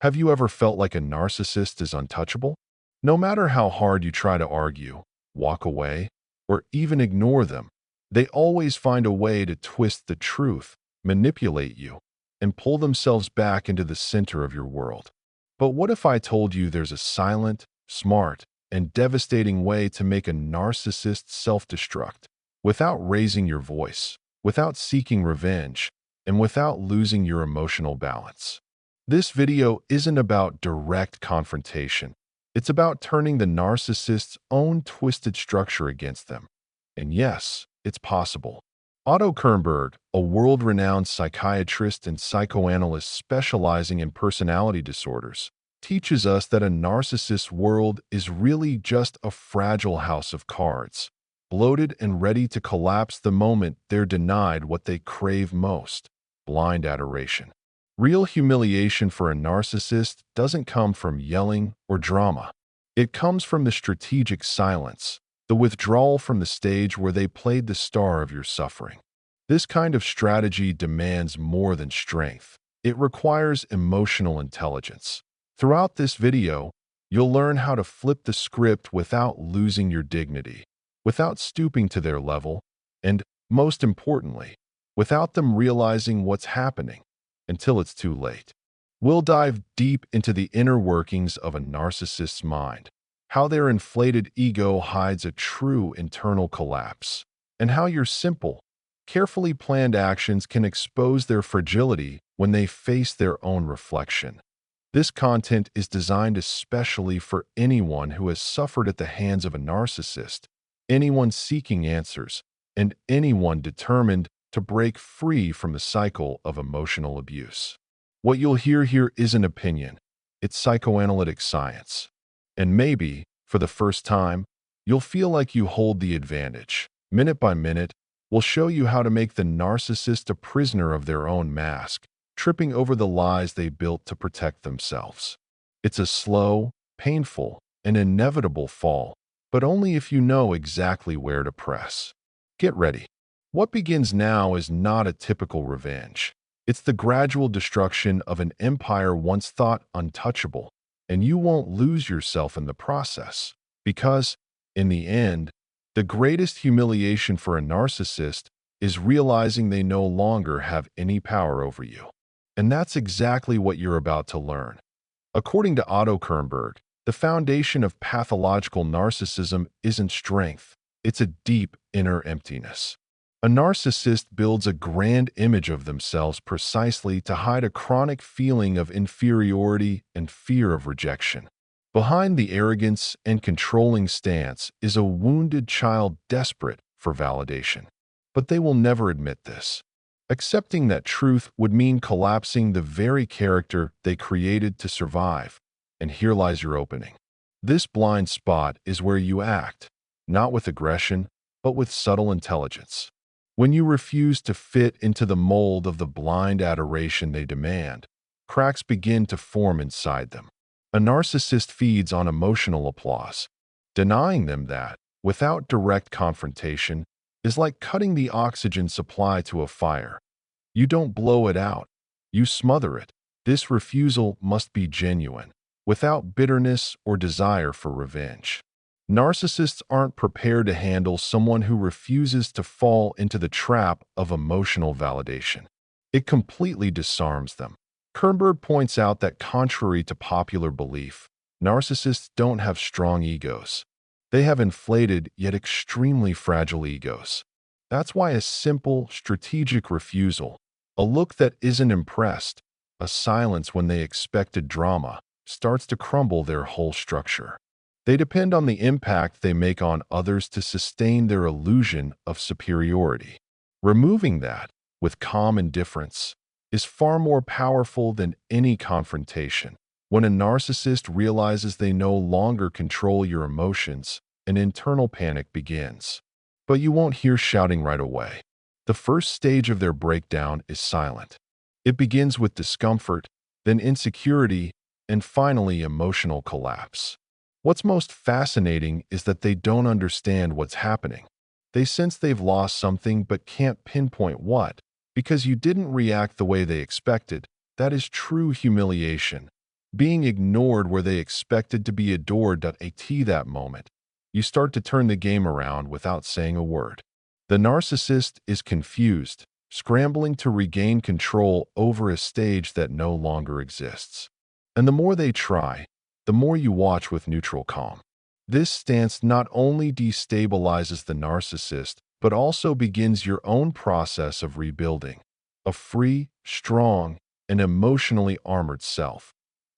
Have you ever felt like a narcissist is untouchable? No matter how hard you try to argue, walk away, or even ignore them, they always find a way to twist the truth, manipulate you, and pull themselves back into the center of your world. But what if I told you there's a silent, smart, and devastating way to make a narcissist self-destruct without raising your voice, without seeking revenge, and without losing your emotional balance? This video isn't about direct confrontation. It's about turning the narcissist's own twisted structure against them. And yes, it's possible. Otto Kernberg, a world-renowned psychiatrist and psychoanalyst specializing in personality disorders, teaches us that a narcissist's world is really just a fragile house of cards, bloated and ready to collapse the moment they're denied what they crave most: blind adoration. Real humiliation for a narcissist doesn't come from yelling or drama. It comes from the strategic silence, the withdrawal from the stage where they played the star of your suffering. This kind of strategy demands more than strength. It requires emotional intelligence. Throughout this video, you'll learn how to flip the script without losing your dignity, without stooping to their level, and, most importantly, without them realizing what's happening until it's too late. We'll dive deep into the inner workings of a narcissist's mind, how their inflated ego hides a true internal collapse, and how your simple, carefully planned actions can expose their fragility when they face their own reflection. This content is designed especially for anyone who has suffered at the hands of a narcissist, anyone seeking answers, and anyone determined to break free from the cycle of emotional abuse. What you'll hear here isn't opinion, it's psychoanalytic science. And maybe, for the first time, you'll feel like you hold the advantage. Minute by minute, we'll show you how to make the narcissist a prisoner of their own mask, tripping over the lies they built to protect themselves. It's a slow, painful, and inevitable fall, but only if you know exactly where to press. Get ready. What begins now is not a typical revenge. It's the gradual destruction of an empire once thought untouchable, and you won't lose yourself in the process. Because, in the end, the greatest humiliation for a narcissist is realizing they no longer have any power over you. And that's exactly what you're about to learn. According to Otto Kernberg, the foundation of pathological narcissism isn't strength, it's a deep inner emptiness. A narcissist builds a grand image of themselves precisely to hide a chronic feeling of inferiority and fear of rejection. Behind the arrogance and controlling stance is a wounded child desperate for validation. But they will never admit this. Accepting that truth would mean collapsing the very character they created to survive. And here lies your opening. This blind spot is where you act, not with aggression, but with subtle intelligence. When you refuse to fit into the mold of the blind adoration they demand, cracks begin to form inside them. A narcissist feeds on emotional applause. Denying them that, without direct confrontation, is like cutting the oxygen supply to a fire. You don't blow it out, you smother it. This refusal must be genuine, without bitterness or desire for revenge. Narcissists aren't prepared to handle someone who refuses to fall into the trap of emotional validation. It completely disarms them. Kernberg points out that contrary to popular belief, narcissists don't have strong egos. They have inflated yet extremely fragile egos. That's why a simple, strategic refusal, a look that isn't impressed, a silence when they expected drama, starts to crumble their whole structure. They depend on the impact they make on others to sustain their illusion of superiority. Removing that, with calm indifference, is far more powerful than any confrontation. When a narcissist realizes they no longer control your emotions, an internal panic begins. But you won't hear shouting right away. The first stage of their breakdown is silent. It begins with discomfort, then insecurity, and finally emotional collapse. What's most fascinating is that they don't understand what's happening. They sense they've lost something but can't pinpoint what. Because you didn't react the way they expected, that is true humiliation. being ignored where they expected to be adored. At that moment, you start to turn the game around without saying a word. The narcissist is confused, scrambling to regain control over a stage that no longer exists. And the more they try, the more you watch with neutral calm. This stance not only destabilizes the narcissist, but also begins your own process of rebuilding a free, strong, and emotionally armored self.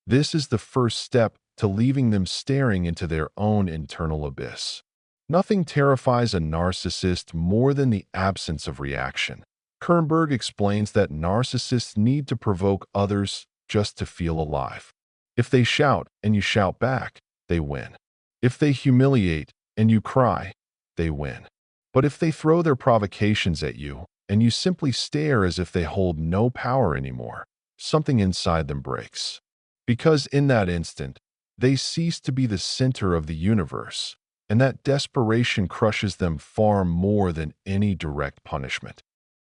This is the first step to leaving them staring into their own internal abyss. Nothing terrifies a narcissist more than the absence of reaction. Kernberg explains that narcissists need to provoke others just to feel alive. If they shout and you shout back, they win. If they humiliate and you cry, they win. But if they throw their provocations at you and you simply stare as if they hold no power anymore, something inside them breaks. Because in that instant, they cease to be the center of the universe, and that desperation crushes them far more than any direct punishment.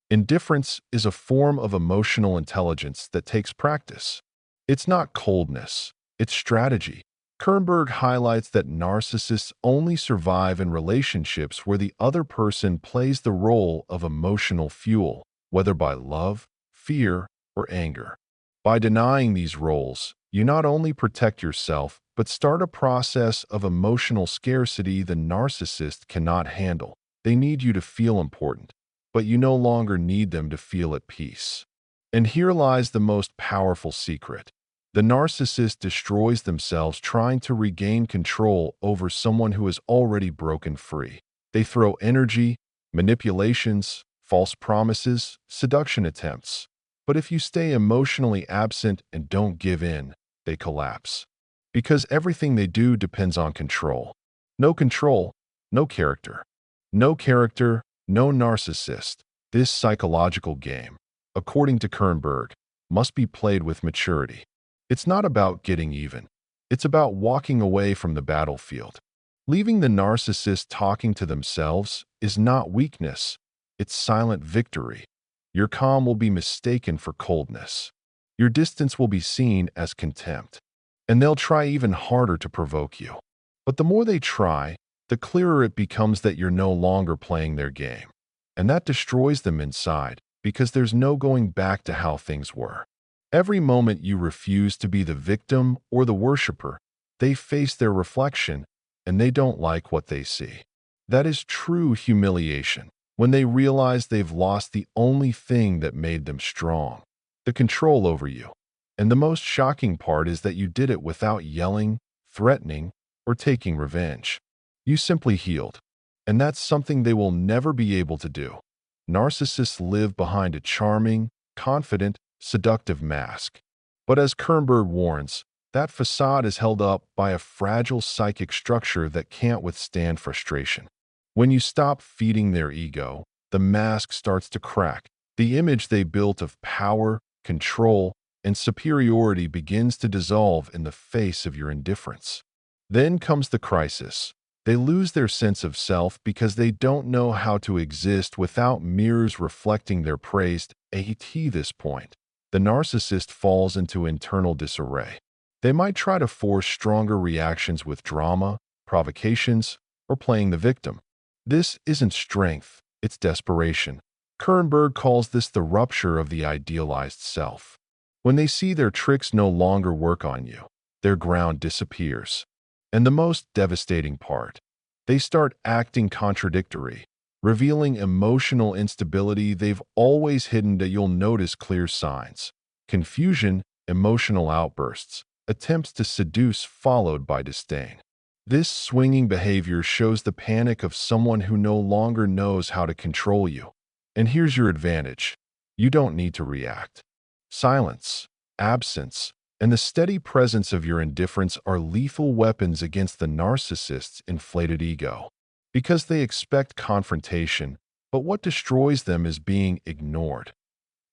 Indifference is a form of emotional intelligence that takes practice. It's not coldness, it's strategy. Kernberg highlights that narcissists only survive in relationships where the other person plays the role of emotional fuel, whether by love, fear, or anger. By denying these roles, you not only protect yourself, but start a process of emotional scarcity the narcissist cannot handle. They need you to feel important, but you no longer need them to feel at peace. And here lies the most powerful secret. The narcissist destroys themselves trying to regain control over someone who has already broken free. They throw energy, manipulations, false promises, seduction attempts. But if you stay emotionally absent and don't give in, they collapse. Because everything they do depends on control. No control, no character. No character, no narcissist. This psychological game, according to Kernberg, must be played with maturity. It's not about getting even. It's about walking away from the battlefield. Leaving the narcissist talking to themselves is not weakness. It's silent victory. Your calm will be mistaken for coldness. Your distance will be seen as contempt. And they'll try even harder to provoke you. But the more they try, the clearer it becomes that you're no longer playing their game. And that destroys them inside, because there's no going back to how things were. Every moment you refuse to be the victim or the worshiper, they face their reflection, and they don't like what they see. That is true humiliation, when they realize they've lost the only thing that made them strong, the control over you. And the most shocking part is that you did it without yelling, threatening, or taking revenge. You simply healed. And that's something they will never be able to do. Narcissists live behind a charming, confident, seductive mask. But as Kernberg warns, that facade is held up by a fragile psychic structure that can't withstand frustration. When you stop feeding their ego, the mask starts to crack. The image they built of power, control, and superiority begins to dissolve in the face of your indifference. Then comes the crisis. They lose their sense of self because they don't know how to exist without mirrors reflecting their praise. At this point, the narcissist falls into internal disarray. They might try to force stronger reactions with drama, provocations, or playing the victim. This isn't strength, it's desperation. Kernberg calls this the rupture of the idealized self. When they see their tricks no longer work on you, their ground disappears. And the most devastating part, they start acting contradictory, revealing emotional instability they've always hidden. That you'll notice clear signs: confusion, emotional outbursts, attempts to seduce followed by disdain. This swinging behavior shows the panic of someone who no longer knows how to control you. And here's your advantage: you don't need to react. Silence, absence, and the steady presence of your indifference are lethal weapons against the narcissist's inflated ego. Because they expect confrontation, but what destroys them is being ignored.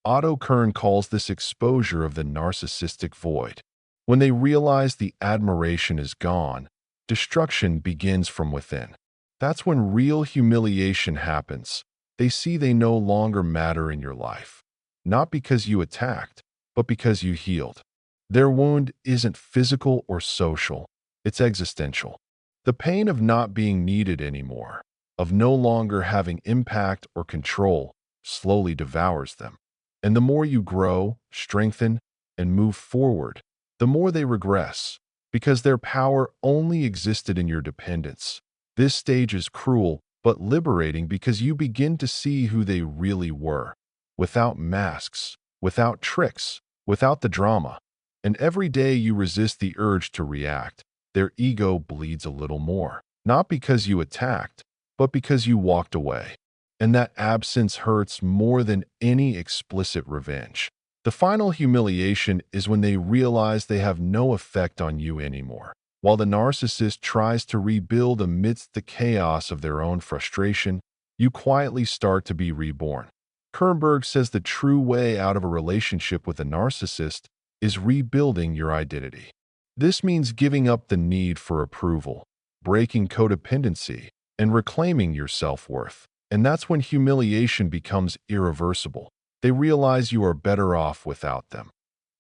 Otto Kern calls this exposure of the narcissistic void. When they realize the admiration is gone, destruction begins from within. That's when real humiliation happens. They see they no longer matter in your life. Not because you attacked, but because you healed. Their wound isn't physical or social, it's existential. The pain of not being needed anymore, of no longer having impact or control, slowly devours them. And the more you grow, strengthen, and move forward, the more they regress, because their power only existed in your dependence. This stage is cruel, but liberating because you begin to see who they really were, without masks, without tricks, without the drama. And every day you resist the urge to react, their ego bleeds a little more. Not because you attacked, but because you walked away. And that absence hurts more than any explicit revenge. The final humiliation is when they realize they have no effect on you anymore. While the narcissist tries to rebuild amidst the chaos of their own frustration, you quietly start to be reborn. Kernberg says the true way out of a relationship with a narcissist is rebuilding your identity. This means giving up the need for approval, breaking codependency, and reclaiming your self-worth. And that's when humiliation becomes irreversible. They realize you are better off without them.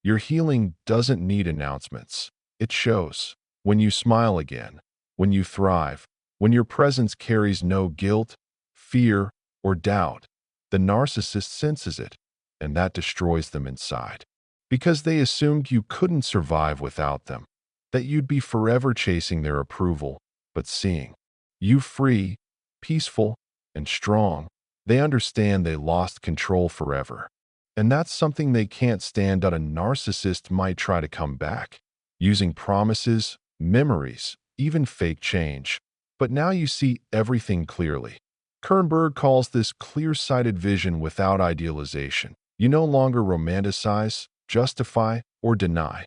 Your healing doesn't need announcements. It shows. When you smile again, when you thrive, when your presence carries no guilt, fear, or doubt, the narcissist senses it, and that destroys them inside. Because they assumed you couldn't survive without them, that you'd be forever chasing their approval, but seeing you free, peaceful, and strong, they understand they lost control forever. And that's something they can't stand. A narcissist might try to come back, using promises, memories, even fake change. But now you see everything clearly. Kernberg calls this clear-sighted vision without idealization. You no longer romanticize, justify, or deny.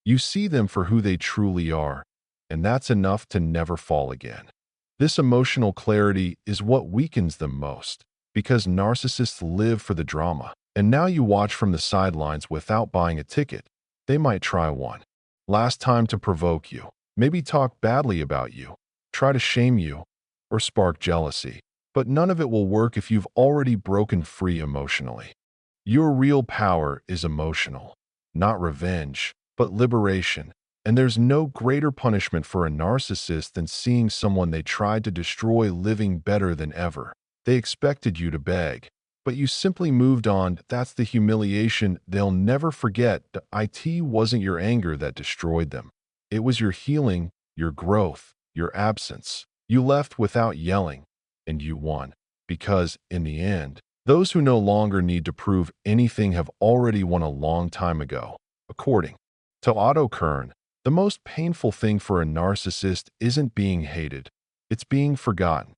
You see them for who they truly are, and that's enough to never fall again. This emotional clarity is what weakens them most, because narcissists live for the drama. And now you watch from the sidelines without buying a ticket. They might try one last time to provoke you, maybe talk badly about you, try to shame you, or spark jealousy. But none of it will work if you've already broken free emotionally. Your real power is emotional, not revenge, but liberation. And there's no greater punishment for a narcissist than seeing someone they tried to destroy living better than ever. They expected you to beg, but you simply moved on. That's the humiliation they'll never forget. It wasn't your anger that destroyed them. It was your healing, your growth, your absence. You left without yelling, and you won. Because, in the end, those who no longer need to prove anything have already won a long time ago. According to Otto Kernberg, the most painful thing for a narcissist isn't being hated, it's being forgotten.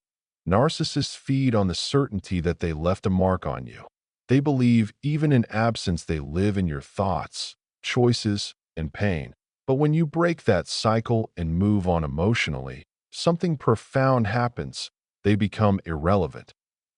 Narcissists feed on the certainty that they left a mark on you. They believe even in absence they live in your thoughts, choices, and pain. But when you break that cycle and move on emotionally, something profound happens. They become irrelevant.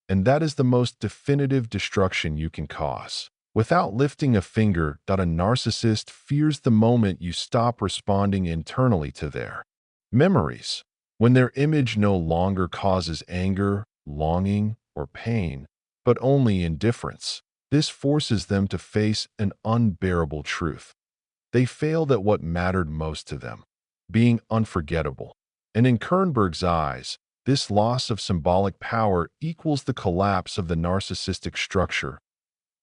And that is the most definitive destruction you can cause. Without lifting a finger, a narcissist fears the moment you stop responding internally to their memories. When their image no longer causes anger, longing, or pain, but only indifference, this forces them to face an unbearable truth. They failed at what mattered most to them, being unforgettable. And in Kernberg's eyes, this loss of symbolic power equals the collapse of the narcissistic structure.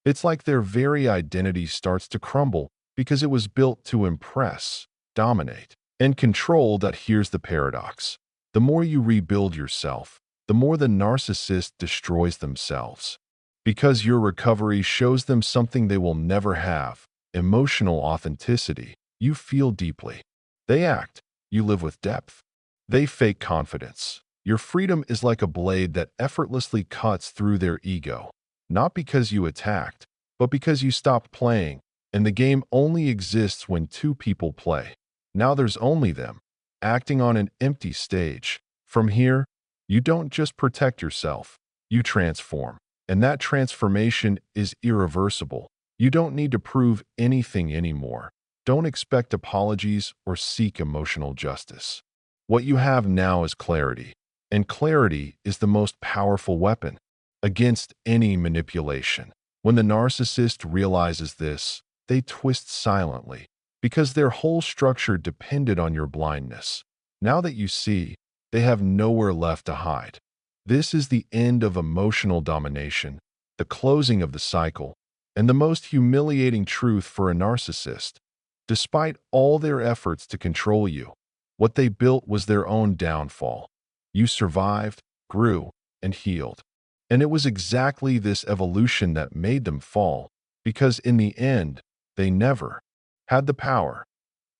It's like their very identity starts to crumble because it was built to impress, dominate, and control. Here's the paradox. The more you rebuild yourself, the more the narcissist destroys themselves. Because your recovery shows them something they will never have, emotional authenticity. You feel deeply. They act. You live with depth. They fake confidence. Your freedom is like a blade that effortlessly cuts through their ego. Not because you attacked, but because you stopped playing, and the game only exists when two people play. Now there's only them, acting on an empty stage. From here, you don't just protect yourself, you transform. And that transformation is irreversible. You don't need to prove anything anymore. Don't expect apologies or seek emotional justice. What you have now is clarity, and clarity is the most powerful weapon against any manipulation. When the narcissist realizes this, they twist silently, because their whole structure depended on your blindness. Now that you see, they have nowhere left to hide. This is the end of emotional domination, the closing of the cycle, and the most humiliating truth for a narcissist. Despite all their efforts to control you, what they built was their own downfall. You survived, grew, and healed. And it was exactly this evolution that made them fall, because in the end, they never had the power.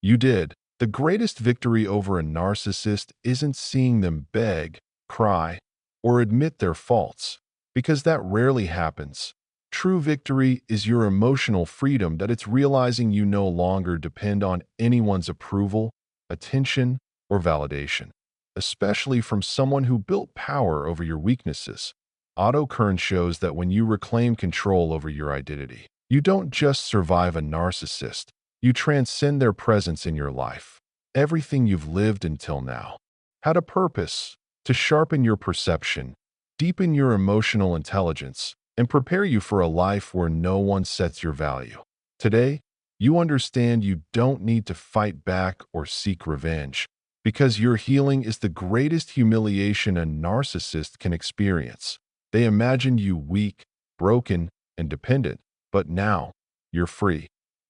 You did. The greatest victory over a narcissist isn't seeing them beg, cry, or admit their faults, because that rarely happens. True victory is your emotional freedom, that it's realizing you no longer depend on anyone's approval, attention, or validation, especially from someone who built power over your weaknesses. Otto Kernberg shows that when you reclaim control over your identity, you don't just survive a narcissist, you transcend their presence in your life. Everything you've lived until now had a purpose: to sharpen your perception, deepen your emotional intelligence, and prepare you for a life where no one sets your value. Today, you understand you don't need to fight back or seek revenge, because your healing is the greatest humiliation a narcissist can experience. They imagined you weak, broken, and dependent, but now you're free.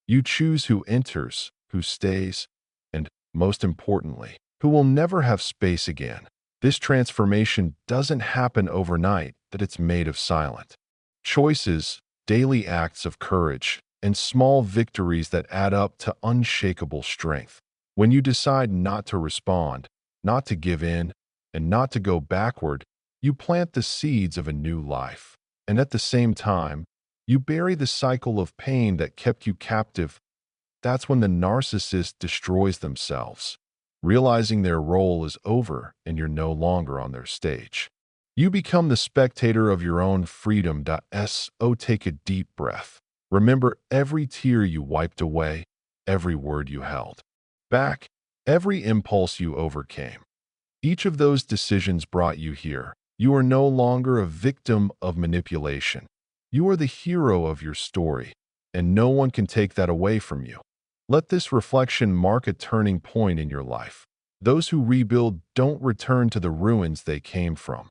You choose who enters, who stays, and, most importantly, who will never have space again. This transformation doesn't happen overnight, that it's made of silent choices, daily acts of courage, and small victories that add up to unshakable strength. When you decide not to respond, not to give in, and not to go backward, you plant the seeds of a new life. And at the same time, you bury the cycle of pain that kept you captive. That's when the narcissist destroys themselves, realizing their role is over and you're no longer on their stage. You become the spectator of your own freedom. So take a deep breath. Remember every tear you wiped away, every word you held back, every impulse you overcame. Each of those decisions brought you here. You are no longer a victim of manipulation. You are the hero of your story, and no one can take that away from you. Let this reflection mark a turning point in your life. Those who rebuild don't return to the ruins they came from.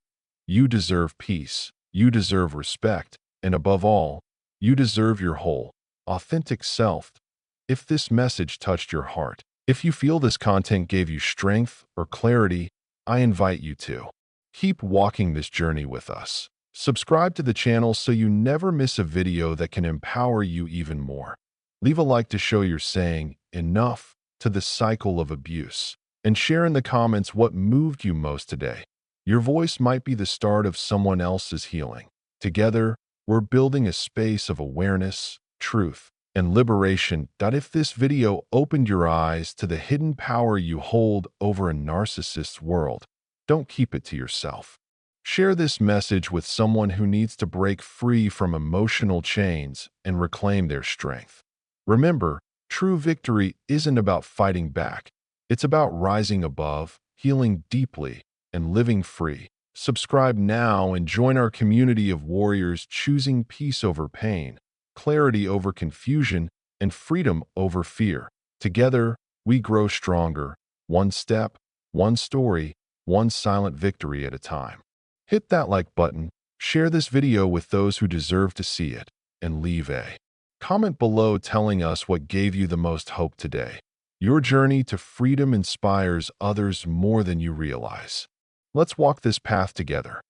You deserve peace, you deserve respect, and above all, you deserve your whole, authentic self. If this message touched your heart, if you feel this content gave you strength or clarity, I invite you to keep walking this journey with us. Subscribe to the channel so you never miss a video that can empower you even more. Leave a like to show you're saying enough to the cycle of abuse, and share in the comments what moved you most today. Your voice might be the start of someone else's healing. Together, we're building a space of awareness, truth, and liberation. If this video opened your eyes to the hidden power you hold over a narcissist's world, don't keep it to yourself. Share this message with someone who needs to break free from emotional chains and reclaim their strength. Remember, true victory isn't about fighting back. It's about rising above, healing deeply, and living free. Subscribe now and join our community of warriors choosing peace over pain, clarity over confusion, and freedom over fear. Together, we grow stronger, one step, one story, one silent victory at a time. Hit that like button, share this video with those who deserve to see it, and leave a comment below telling us what gave you the most hope today. Your journey to freedom inspires others more than you realize. Let's walk this path together.